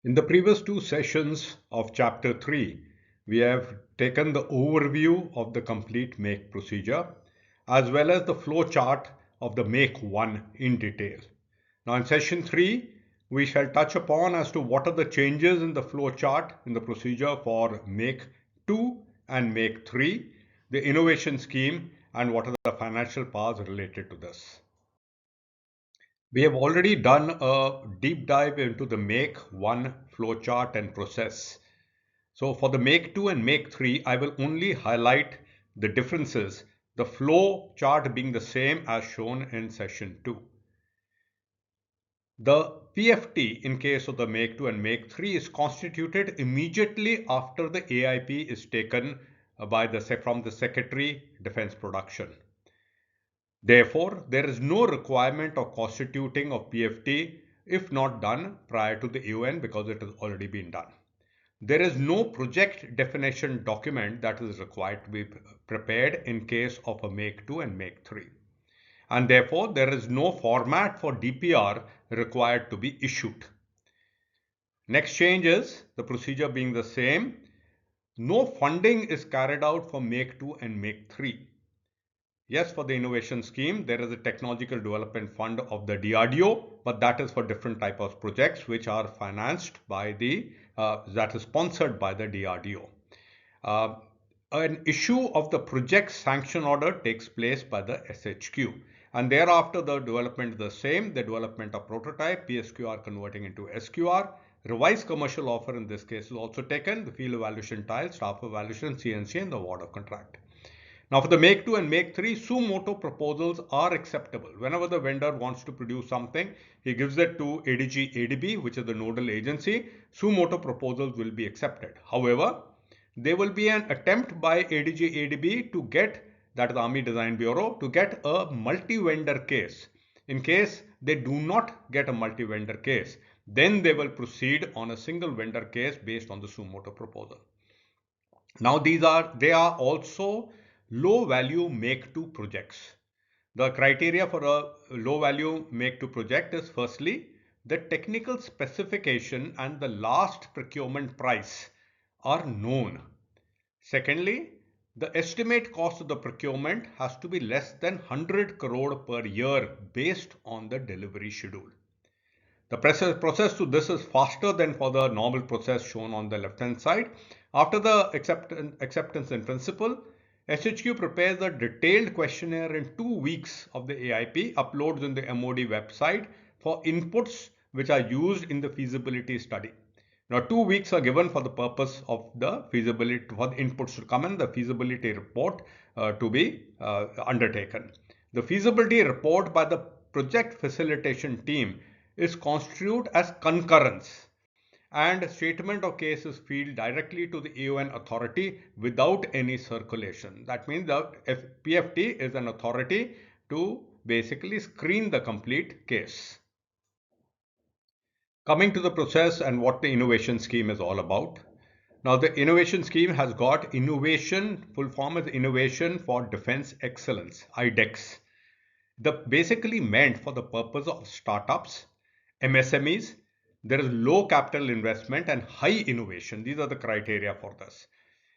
In the previous two sessions of Chapter 3, we have taken the overview of the complete make procedure as well as the flow chart of the make 1 in detail. Now in session 3, we shall touch upon as to what are the changes in the flow chart in the procedure for make 2 and make 3, the innovation scheme, and what are the financial powers related to this. We have already done a deep dive into the make 1 flowchart and process. So for the make 2 and make 3, I will only highlight the differences, the flow chart being the same as shown in session 2. The PFT in case of the make 2 and make 3 is constituted immediately after the AIP is taken from the Secretary Defense Production. Therefore, there is no requirement of constituting of PFT if not done prior to the UN because it has already been done. There is no project definition document that is required to be prepared in case of a make 2 and make 3. And therefore, there is no format for DPR required to be issued. Next change is the procedure being the same. No funding is carried out for make 2 and make 3. Yes, for the innovation scheme, there is a technological development fund of the DRDO, but that is for different type of projects which are financed by that is sponsored by the DRDO. An issue of the project sanction order takes place by the SHQ, and thereafter the development is the same, the development of prototype, PSQR converting into SQR, revised commercial offer in this case is also taken, the field evaluation trial, staff evaluation, CNC, and the award of contract. Now for the make 2 and make 3, suo motu proposals are acceptable. Whenever the vendor wants to produce something, he gives it to ADG ADB, which is the nodal agency. Suo motu proposals will be accepted. However, there will be an attempt by ADG ADB to get, that is the Army Design Bureau, to get a multi-vendor case. In case they do not get a multi-vendor case, then they will proceed on a single vendor case based on the suo motu proposal. Now they are also low value make 2 projects. The criteria for a low value make 2 project is firstly, the technical specification and the last procurement price are known. Secondly, the estimate cost of the procurement has to be less than 100 crore per year based on the delivery schedule. The process to this is faster than for the normal process shown on the left hand side. After the acceptance in principle, SHQ prepares a detailed questionnaire in 2 weeks of the AIP, uploads in the MOD website for inputs which are used in the feasibility study. Now 2 weeks are given for the purpose of the feasibility, for the inputs to come in, the feasibility report to be undertaken. The feasibility report by the project facilitation team is constituted as concurrence, and statement of case is fed directly to the AON authority without any circulation. That means the PFT is an authority to basically screen the complete case. Coming to the process and what the innovation scheme is all about. Now the innovation scheme has got innovation, full form is innovation for defense excellence, IDEX. Basically meant for the purpose of startups, MSMEs. There is low capital investment and high innovation. These are the criteria for this.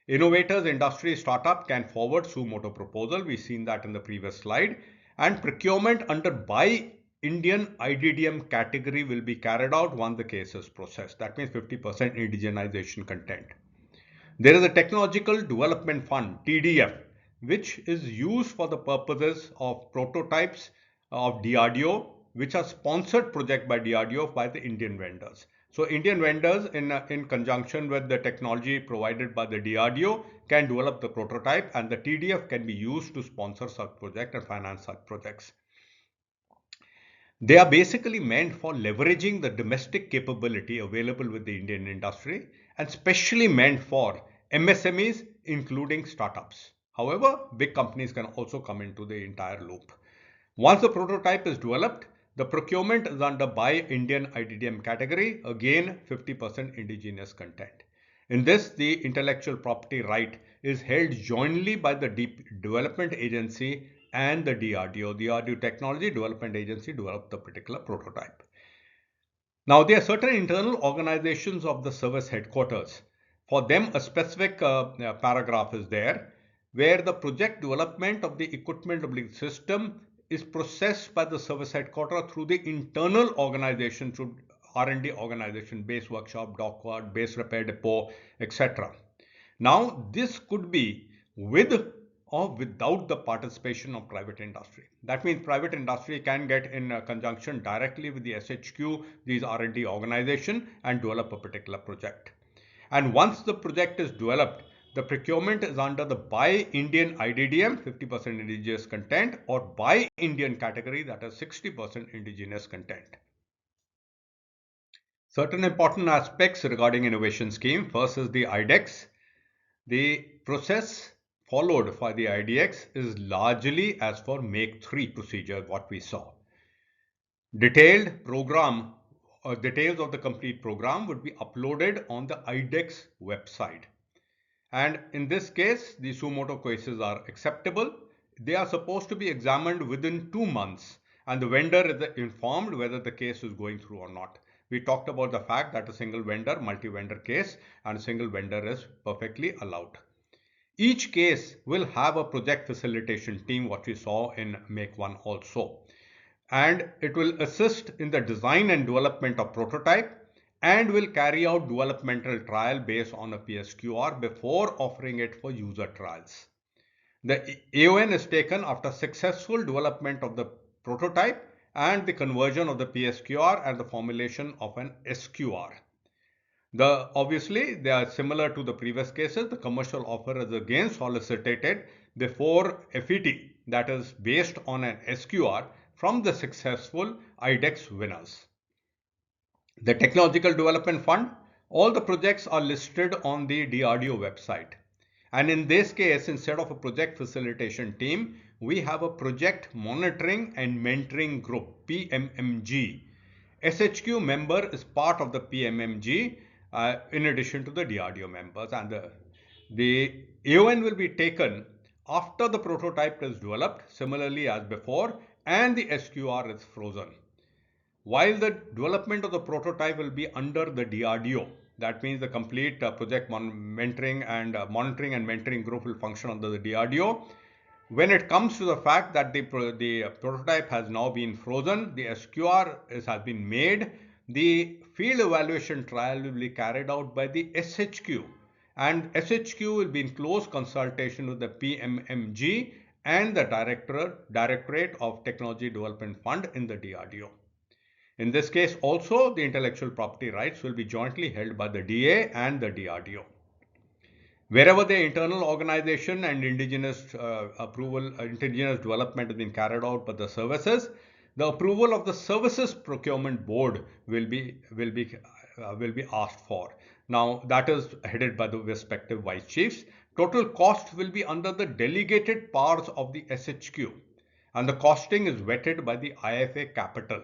Innovators, industry, startup can forward suo motu proposal. We've seen that in the previous slide. And procurement under Buy Indian IDDM category will be carried out once the case is processed. That means 50% indigenization content. There is a Technological Development Fund, TDF, which is used for the purposes of prototypes of DRDO, which are sponsored project by DRDO by the Indian vendors. So Indian vendors in conjunction with the technology provided by the DRDO can develop the prototype, and the TDF can be used to sponsor such projects and finance such projects. They are basically meant for leveraging the domestic capability available with the Indian industry and specially meant for MSMEs, including startups. However, big companies can also come into the entire loop. Once the prototype is developed, the procurement is under Buy Indian IDDM category, again 50% indigenous content. In this, the intellectual property right is held jointly by the Development Agency and the DRDO. DRDO Technology Development Agency developed the particular prototype. Now, there are certain internal organizations of the service headquarters. For them, a specific paragraph is there where the project development of the equipment of the system is processed by the service headquarters through the internal organization, through R&D organization, base workshop, dockyard, base repair depot, etc. Now, this could be with or without the participation of private industry. That means private industry can get in conjunction directly with the SHQ, these R&D organization, and develop a particular project. And once the project is developed, the procurement is under the Buy Indian IDDM, 50% indigenous content, or Buy Indian category, that is 60% indigenous content. Certain important aspects regarding innovation scheme. First is the IDEX. The process followed for the IDX is largely as for Make 3 procedure, what we saw. Detailed program or details of the complete program would be uploaded on the IDEX website. And in this case, the suo motu cases are acceptable. They are supposed to be examined within 2 months, and the vendor is informed whether the case is going through or not. We talked about the fact that a single vendor, multi-vendor case, and a single vendor is perfectly allowed. Each case will have a project facilitation team, what we saw in Make 1 also. And it will assist in the design and development of prototype and will carry out developmental trial based on a PSQR before offering it for user trials. The AON is taken after successful development of the prototype and the conversion of the PSQR and the formulation of an SQR. Obviously, they are similar to the previous cases. The commercial offer is again solicited before FET, that is based on an SQR from the successful IDEX winners. The Technological Development Fund, all the projects are listed on the DRDO website. And in this case, instead of a project facilitation team, we have a project monitoring and mentoring group, PMMG. SHQ member is part of the PMMG in addition to the DRDO members, and the AON will be taken after the prototype is developed, similarly as before, and the SQR is frozen. While the development of the prototype will be under the DRDO, that means the complete project monitoring and mentoring group will function under the DRDO. When it comes to the fact that the prototype has now been frozen, the SQR has been made, the field evaluation trial will be carried out by the SHQ, and SHQ will be in close consultation with the PMMG and the Directorate of Technology Development Fund in the DRDO. In this case also, the intellectual property rights will be jointly held by the DA and the DRDO. Wherever the internal organization and indigenous indigenous development has been carried out by the services, the approval of the services procurement board will be asked for. Now that is headed by the respective vice chiefs. Total cost will be under the delegated powers of the SHQ, and the costing is vetted by the IFA Capital.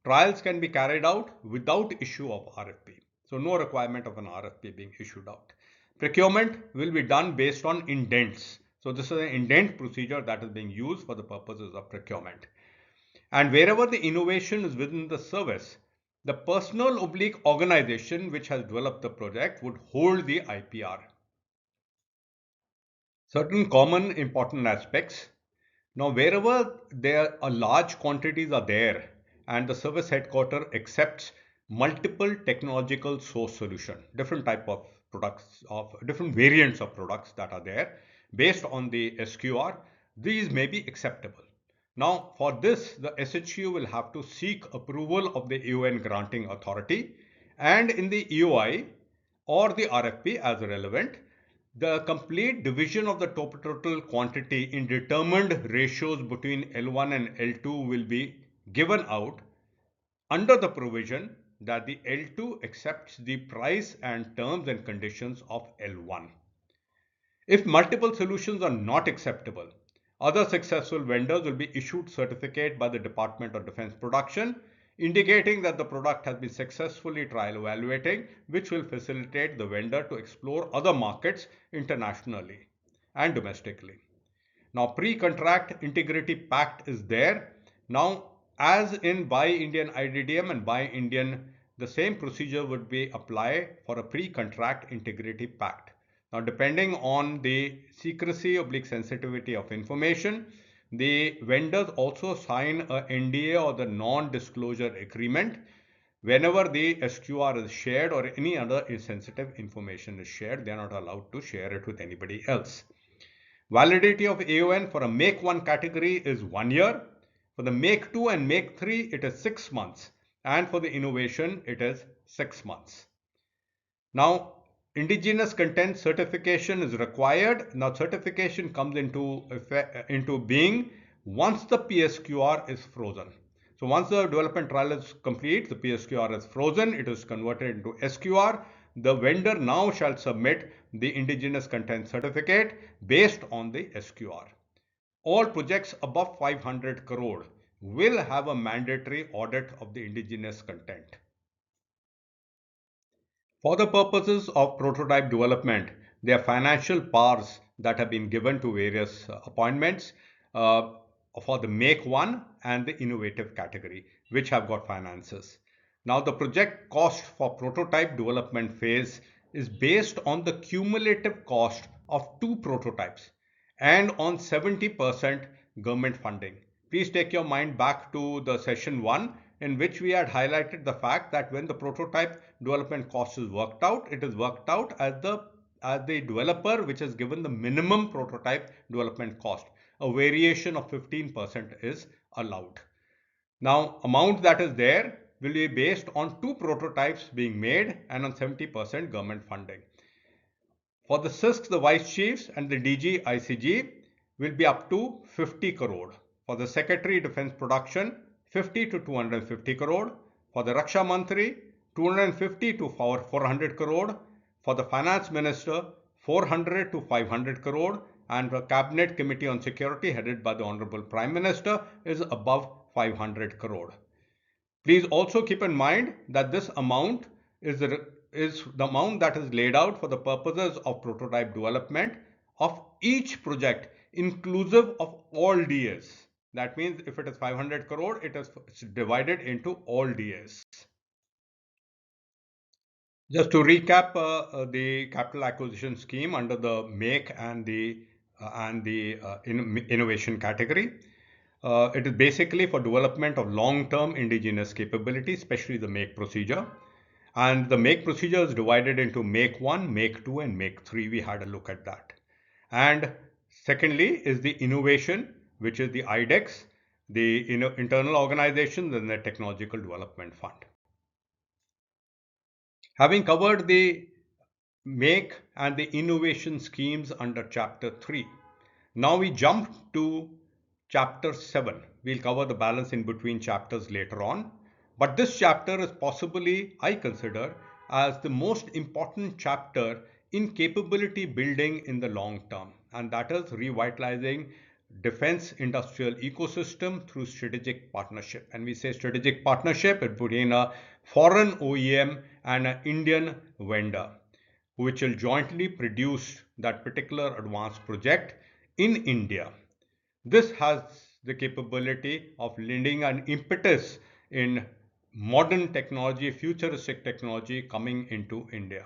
Trials can be carried out without issue of RFP. So no requirement of an RFP being issued out. Procurement will be done based on indents. So this is an indent procedure that is being used for the purposes of procurement. And wherever the innovation is within the service, the personal/organization which has developed the project would hold the IPR. Certain common important aspects. Now, wherever there are large quantities are there, and the service headquarter accepts multiple technological source solution, different type of products of different variants of products that are there based on the SQR, these may be acceptable. Now, for this, the SHU will have to seek approval of the AON granting authority, and in the EOI or the RFP as relevant, the complete division of the total quantity in determined ratios between L1 and L2 will be given out under the provision that the L2 accepts the price and terms and conditions of L1. If multiple solutions are not acceptable, other successful vendors will be issued certificate by the Department of Defense Production indicating that the product has been successfully trial evaluating, which will facilitate the vendor to explore other markets internationally and domestically. Now, pre-contract integrity pact is there. Now, as in Buy Indian IDDM and Buy Indian, the same procedure would be applied for a pre-contract integrity pact. Now, depending on the secrecy/sensitivity of information, the vendors also sign a NDA or the non-disclosure agreement whenever the SQR is shared or any other sensitive information is shared. They are not allowed to share it with anybody else. Validity of AON for a Make 1 category is 1 year. For the Make 2 and Make 3, it is 6 months. And for the innovation, it is 6 months. Now, indigenous content certification is required. Now, certification comes into being once the PSQR is frozen. So once the development trial is complete, the PSQR is frozen, it is converted into SQR. The vendor now shall submit the indigenous content certificate based on the SQR. All projects above 500 crore will have a mandatory audit of the indigenous content. For the purposes of prototype development, there are financial powers that have been given to various appointments for the Make 1 and the innovative category, which have got finances. Now, the project cost for prototype development phase is based on the cumulative cost of 2 prototypes and on 70% government funding. Please take your mind back to the session 1 in which we had highlighted the fact that when the prototype development cost is worked out, it is worked out as the developer which has given the minimum prototype development cost. A variation of 15% is allowed. Now, amount that is there will be based on 2 prototypes being made and on 70% government funding. For the CISC, the vice chiefs and the DG ICG will be up to 50 crore. For the Secretary Defence Production, 50 to 250 crore. For the Raksha Mantri, 250 to 400 crore. For the Finance Minister, 400 to 500 crore. And the Cabinet Committee on Security headed by the Honorable Prime Minister is above 500 crore. Please also keep in mind that this amount is the amount that is laid out for the purposes of prototype development of each project inclusive of all DAs. That means if it is 500 crore, it's divided into all DAs. Just to recap the capital acquisition scheme under the Make and the innovation category. It is basically for development of long-term indigenous capability, especially the Make procedure. And the Make procedure is divided into Make 1, Make 2 and Make 3. We had a look at that. And secondly is the innovation, which is the IDEX, the internal organizations and the technological development fund. Having covered the Make and the innovation schemes under Chapter 3, now we jump to Chapter 7. We'll cover the balance in between chapters later on. But this chapter is possibly, I consider, as the most important chapter in capability building in the long term. And that is revitalizing defense industrial ecosystem through strategic partnership. And we say strategic partnership, it between a foreign OEM and an Indian vendor, which will jointly produce that particular advanced project in India. This has the capability of lending an impetus in modern technology, futuristic technology coming into India.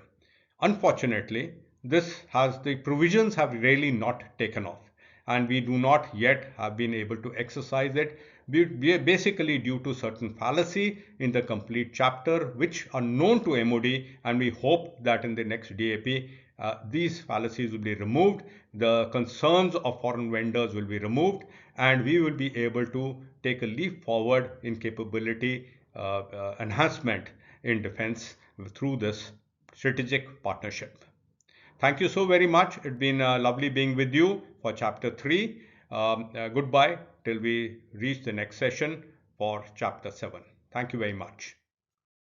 Unfortunately, the provisions have really not taken off, and we do not yet have been able to exercise it, basically due to certain fallacy in the complete chapter, which are known to MOD, and we hope that in the next DAP, these fallacies will be removed, the concerns of foreign vendors will be removed, and we will be able to take a leap forward in capability enhancement in defense through this strategic partnership. Thank you so very much. It's been lovely being with you for Chapter 3. Goodbye till we reach the next session for Chapter 7. Thank you very much.